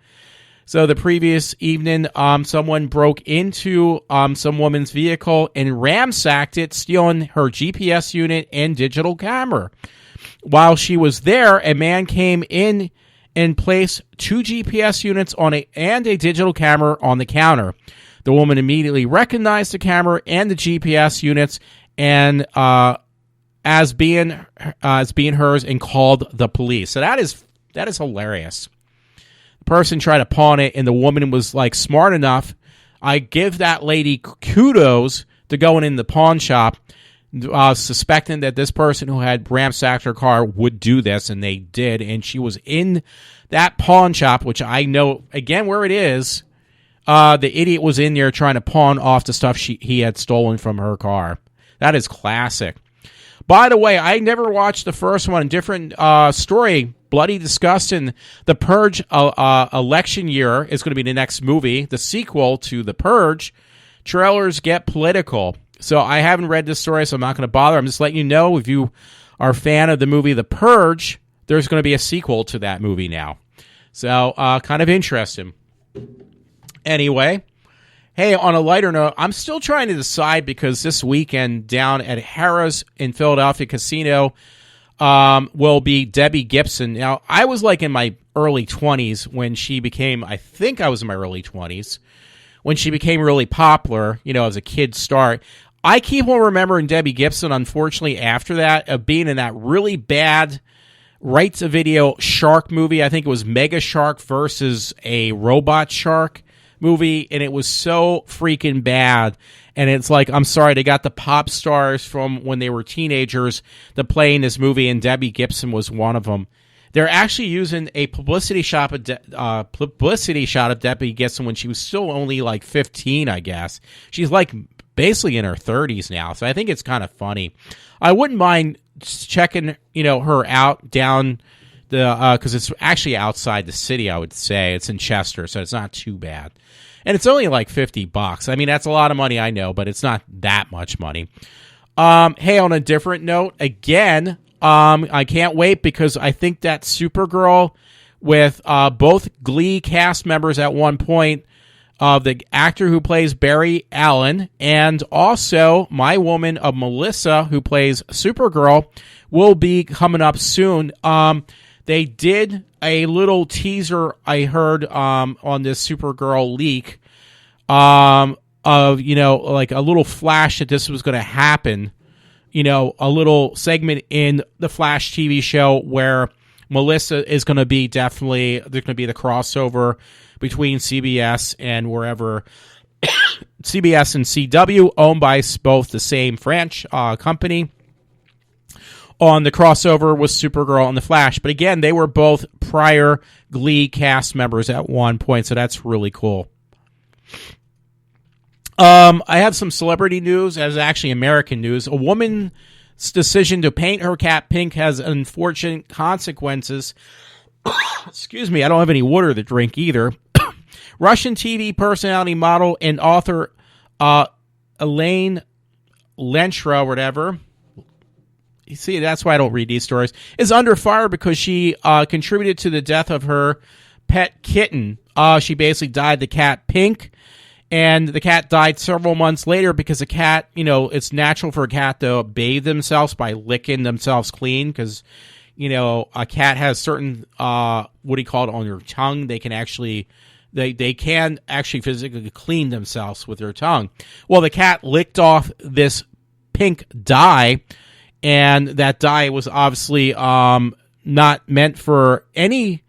So the previous evening, someone broke into some woman's vehicle and ransacked it, stealing her GPS unit and digital camera. While she was there, a man came in and placed 2 GPS units and a digital camera on the counter. The woman immediately recognized the camera and the GPS units and as being hers, and called the police. So that is hilarious. The person tried to pawn it, and the woman was like smart enough. I give that lady kudos to going in the pawn shop, suspecting that this person who had ransacked her car would do this, and they did. And she was in that pawn shop, which I know again where it is. The idiot was in there trying to pawn off the stuff he had stolen from her car. That is classic. By the way, I never watched the first one. Different story. Bloody Disgusting. The Purge election year is going to be the next movie, the sequel to The Purge. Trailers get political. So I haven't read this story, so I'm not going to bother. I'm just letting you know, if you are a fan of the movie The Purge, there's going to be a sequel to that movie now. So kind of interesting. Anyway, hey, on a lighter note, I'm still trying to decide, because this weekend down at Harrah's in Philadelphia Casino will be Debbie Gibson. Now, I was like in my early 20s when she became, I think I was in my early 20s, when she became really popular, as a kid star. I keep on remembering Debbie Gibson, unfortunately, after that, of being in that really bad right-to-video shark movie. I think it was Mega Shark versus a Robot Shark movie, and it was so freaking bad. And it's like, I'm sorry, they got the pop stars from when they were teenagers to play in this movie, and Debbie Gibson was one of them. They're actually using a publicity shot of Debbie Gibson when she was still only like 15, I guess. She's like basically in her 30s now, so I think it's kind of funny. I wouldn't mind checking, her out down the because it's actually outside the city. I would say it's in Chester, so it's not too bad, and it's only like $50. I mean, that's a lot of money, I know, but it's not that much money. Hey, on a different note, again, I can't wait, because I think that Supergirl with both Glee cast members at one point, the actor who plays Barry Allen, and also my woman of Melissa, who plays Supergirl, will be coming up soon. They did a little teaser, I heard, on this Supergirl leak, of, like a little flash that this was going to happen. A little segment in the Flash TV show where Melissa is going to be there's going to be the crossover between CBS and wherever, CBS and CW, owned by both the same company, on the crossover with Supergirl and the Flash. But again, they were both prior Glee cast members at one point, so that's really cool. I have some celebrity news, as actually American news. A woman's decision to paint her cat pink has unfortunate consequences. Excuse me, I don't have any water to drink either. Russian TV personality, model, and author Elaine Lentra, whatever. You see, that's why I don't read these stories. Is under fire because she contributed to the death of her pet kitten. She basically dyed the cat pink, and the cat died several months later because the cat, it's natural for a cat to bathe themselves by licking themselves clean because, a cat has certain, what do you call it, on their tongue. They can actually, they can actually physically clean themselves with their tongue. Well, the cat licked off this pink dye, and that dye was obviously not meant for any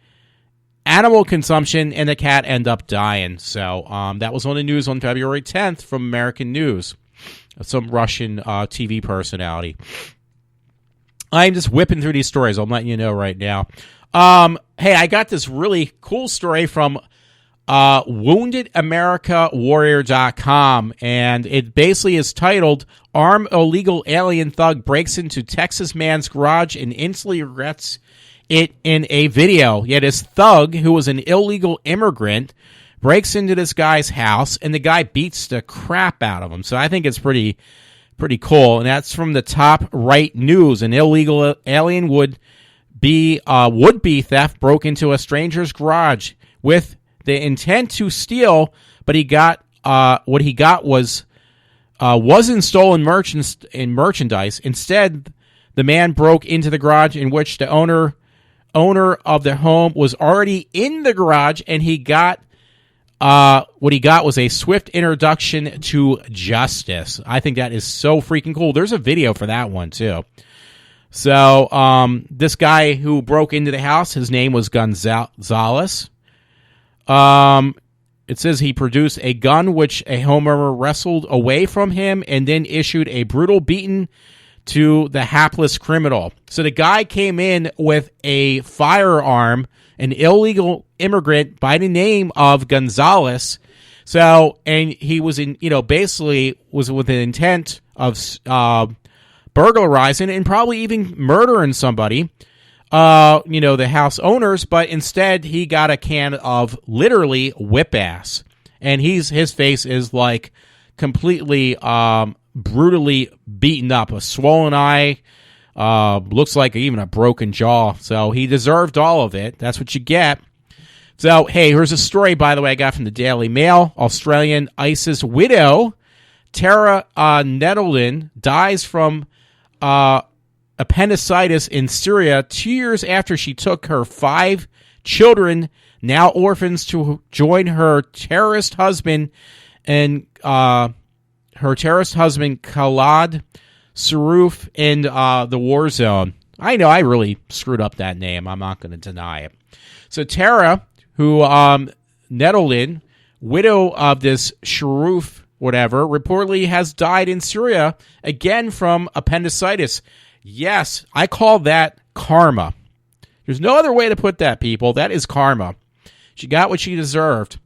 animal consumption, and the cat ended up dying. So that was on the news on February 10th from American News, some Russian TV personality. I'm just whipping through these stories. I'm letting you know right now. Hey, I got this really cool story from WoundedAmericaWarrior.com, and it basically is titled, Armed Illegal Alien Thug Breaks into Texas Man's Garage and Instantly Regrets It in a Video. Yet this thug, who was an illegal immigrant, breaks into this guy's house, and the guy beats the crap out of him. So I think it's pretty cool, and that's from the Top Right News. An illegal alien would-be theft broke into a stranger's garage with the intent to steal, but he got what he got wasn't stolen merchandise. Instead, the man broke into the garage in which the owner of the home was already in the garage, and he got what he got was a swift introduction to justice. I think that is so freaking cool. There's a video for that one too. So this guy who broke into the house, his name was Gonzalez. It says he produced a gun which a homeowner wrestled away from him and then issued a brutal beating to the hapless criminal. So the guy came in with a firearm, an illegal immigrant by the name of Gonzalez. So, and he was basically was with the intent of burglarizing and probably even murdering somebody, the house owners, but instead he got a can of literally whip ass. And his face is like completely brutally beaten up, a swollen eye, looks like even a broken jaw. So he deserved all of it. That's what you get. So, hey, here's a story, by the way, I got from the Daily Mail. Australian ISIS widow Tara Nettleton dies from appendicitis in Syria 2 years after she took her 5 children, now orphans, to join her terrorist husband and Khalad Saroof in the war zone. I know I really screwed up that name. I'm not going to deny it. So Tara, who Nettleton, widow of this Saroof, whatever, reportedly has died in Syria again from appendicitis. Yes, I call that karma. There's no other way to put that, people. That is karma. She got what she deserved.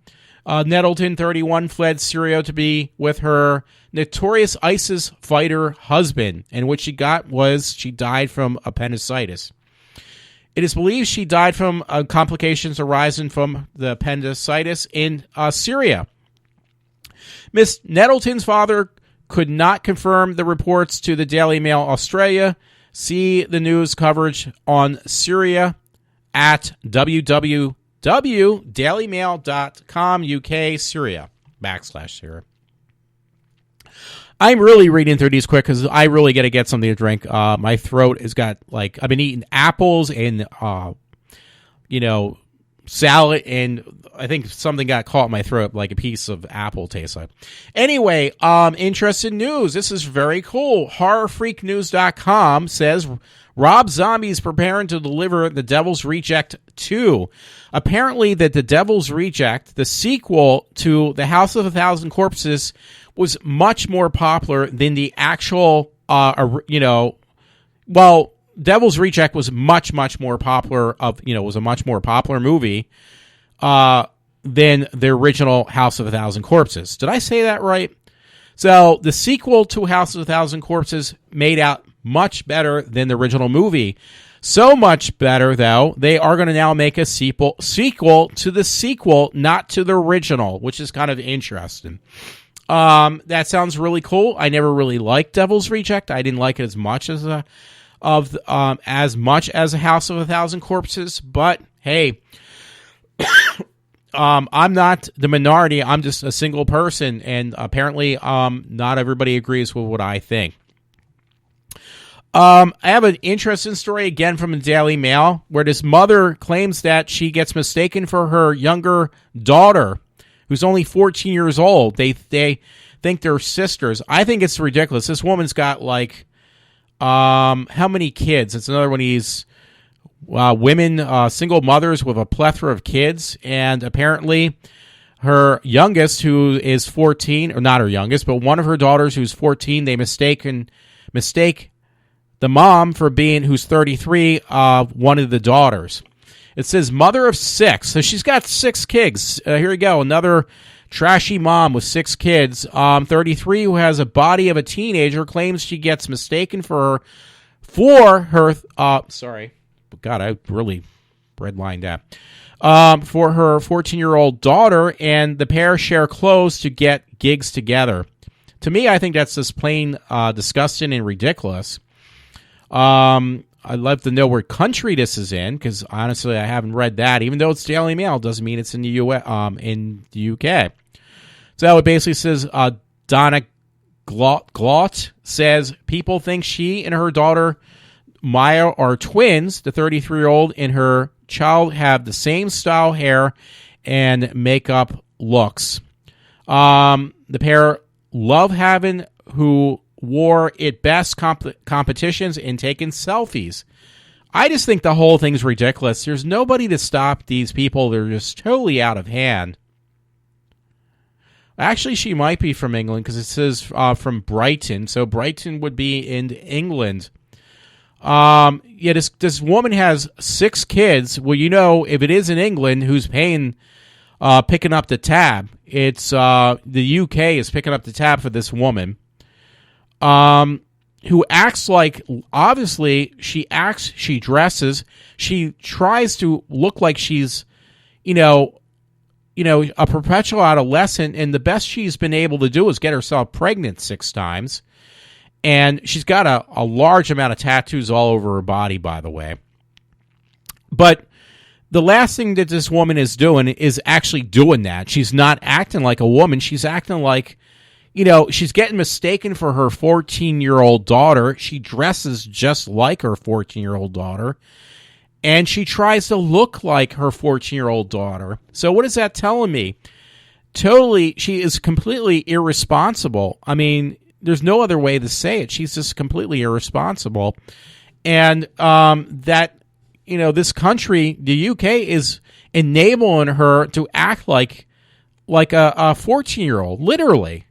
Nettleton, 31, fled Syria to be with her notorious ISIS fighter husband, and what she got was she died from appendicitis. It is believed she died from complications arising from the appendicitis in Syria. Miss Nettleton's father could not confirm the reports to the Daily Mail Australia. See the news coverage on Syria at www.dailymail.com UK Syria /Syria. I'm really reading through these quick because I really got to get something to drink. My throat has got, I've been eating apples and, salad, and I think something got caught in my throat, like a piece of apple tastes like. Anyway, interesting news. This is very cool. HorrorFreakNews.com says Rob Zombie is preparing to deliver The Devil's Reject 2. Apparently that The Devil's Reject, the sequel to The House of a Thousand Corpses, was much more popular than the actual, Devil's Reject was much more popular was a much more popular movie than the original House of a Thousand Corpses. Did I say that right? So the sequel to House of a Thousand Corpses made out much better than the original movie. So much better, though, they are going to now make a sequel to the sequel, not to the original, which is kind of interesting. That sounds really cool. I never really liked Devil's Reject. I didn't like it as much as a House of a Thousand Corpses, but hey, I'm not the minority. I'm just a single person, and apparently not everybody agrees with what I think. I have an interesting story again from the Daily Mail where this mother claims that she gets mistaken for her younger daughter, who's only 14 years old. They think they're sisters. I think it's ridiculous. This woman's got like how many kids? It's another one of these women, single mothers with a plethora of kids, and apparently her youngest, who is 14, or not her youngest, but one of her daughters who's 14, they mistake the mom for being, who's 33, one of the daughters. It says mother of 6. So she's got 6 kids. Here we go. Another trashy mom with 6 kids. 33, who has a body of a teenager, claims she gets mistaken for her, sorry. God, I really redlined that. For her 14-year-old daughter, and the pair share clothes to get gigs together. To me, I think that's just plain disgusting and ridiculous. I'd love to know what country this is in, because honestly, I haven't read that. Even though it's Daily Mail, doesn't mean it's in the UK. So it basically says Donna Glot says people think she and her daughter Maya are twins. The 33-year-old and her child have the same style hair and makeup looks. The pair love having who wore it best competitions and taking selfies. I just think the whole thing's ridiculous. There's nobody to stop these people. They're just totally out of hand. Actually, she might be from England because it says from Brighton. So Brighton would be in England. This woman has 6 kids. Well, you know, if it is in England, who's picking up the tab? It's the UK is picking up the tab for this woman. Who acts like, obviously, she dresses, she tries to look like she's, a perpetual adolescent, and the best she's been able to do is get herself pregnant 6 times. And she's got a large amount of tattoos all over her body, by the way. But the last thing that this woman is doing is actually doing that. She's not acting like a woman. She's acting like, she's getting mistaken for her 14-year-old daughter. She dresses just like her 14-year-old daughter. And she tries to look like her 14-year-old daughter. So what is that telling me? Totally, she is completely irresponsible. I mean, there's no other way to say it. She's just completely irresponsible. And this country, the UK, is enabling her to act like a 14-year-old, literally.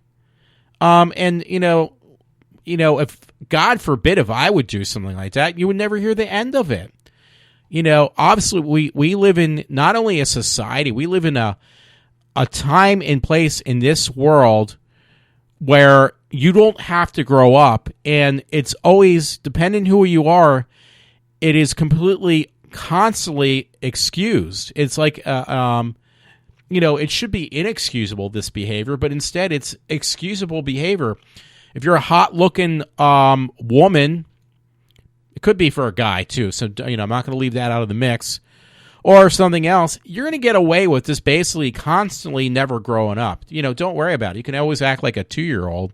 If God forbid if I would do something like that, you would never hear the end of it. Obviously we live in not only a society, we live in a time and place in this world where you don't have to grow up, and it's always, depending who you are, it is completely, constantly excused. It's like, it should be inexcusable, this behavior, but instead it's excusable behavior. If you're a hot-looking woman, it could be for a guy, too, so, I'm not going to leave that out of the mix, or something else, you're going to get away with this basically constantly never growing up. Don't worry about it. You can always act like a 2-year-old,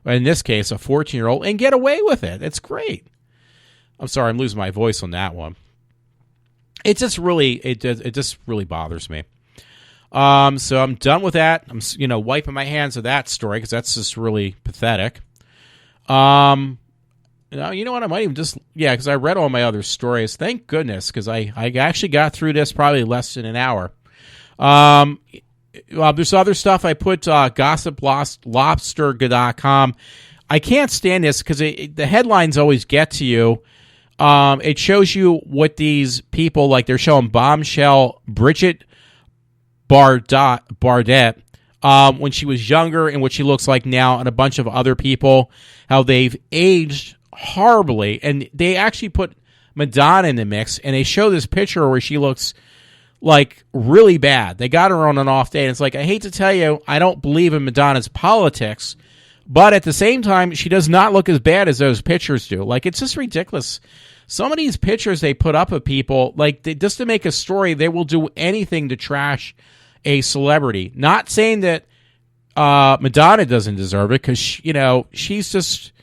in this case, a 14-year-old, and get away with it. It's great. I'm sorry, I'm losing my voice on that one. It just really bothers me. So I'm done with that. I'm, wiping my hands of that story because that's just really pathetic. You know what? I might even because I read all my other stories. Thank goodness, because I actually got through this probably less than an hour. There's other stuff I put, gossiplobster.com. I can't stand this because the headlines always get to you. It shows you what these people, like they're showing bombshell Bridget Bardet, when she was younger and what she looks like now, and a bunch of other people, how they've aged horribly. And they actually put Madonna in the mix, and they show this picture where she looks like really bad. They got her on an off day, and it's like, I hate to tell you, I don't believe in Madonna's politics, but at the same time, she does not look as bad as those pictures do. Like, it's just ridiculous some of these pictures they put up of people, like just to make a story, they will do anything to trash a celebrity. Not saying that Madonna doesn't deserve it, because she's just,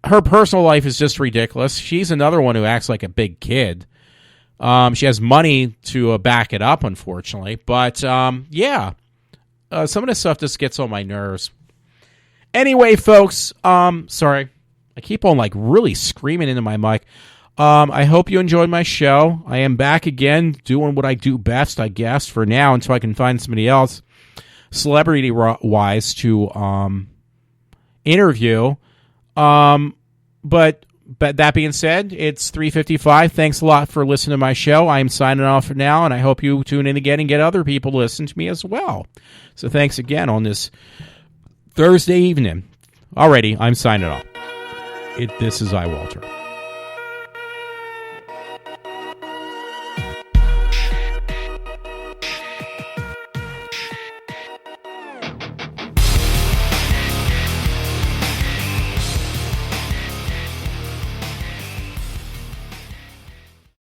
her personal life is just ridiculous. She's another one who acts like a big kid. She has money to back it up, unfortunately. But some of this stuff just gets on my nerves. Anyway, folks, sorry. I keep on really screaming into my mic. I hope you enjoyed my show. I am back again doing what I do best, I guess, for now, until I can find somebody else, celebrity-wise, to interview. But that being said, it's 3:55. Thanks a lot for listening to my show. I'm signing off for now, and I hope you tune in again and get other people to listen to me as well. So thanks again on this Thursday evening. Alrighty, I'm signing off. This is iWalter.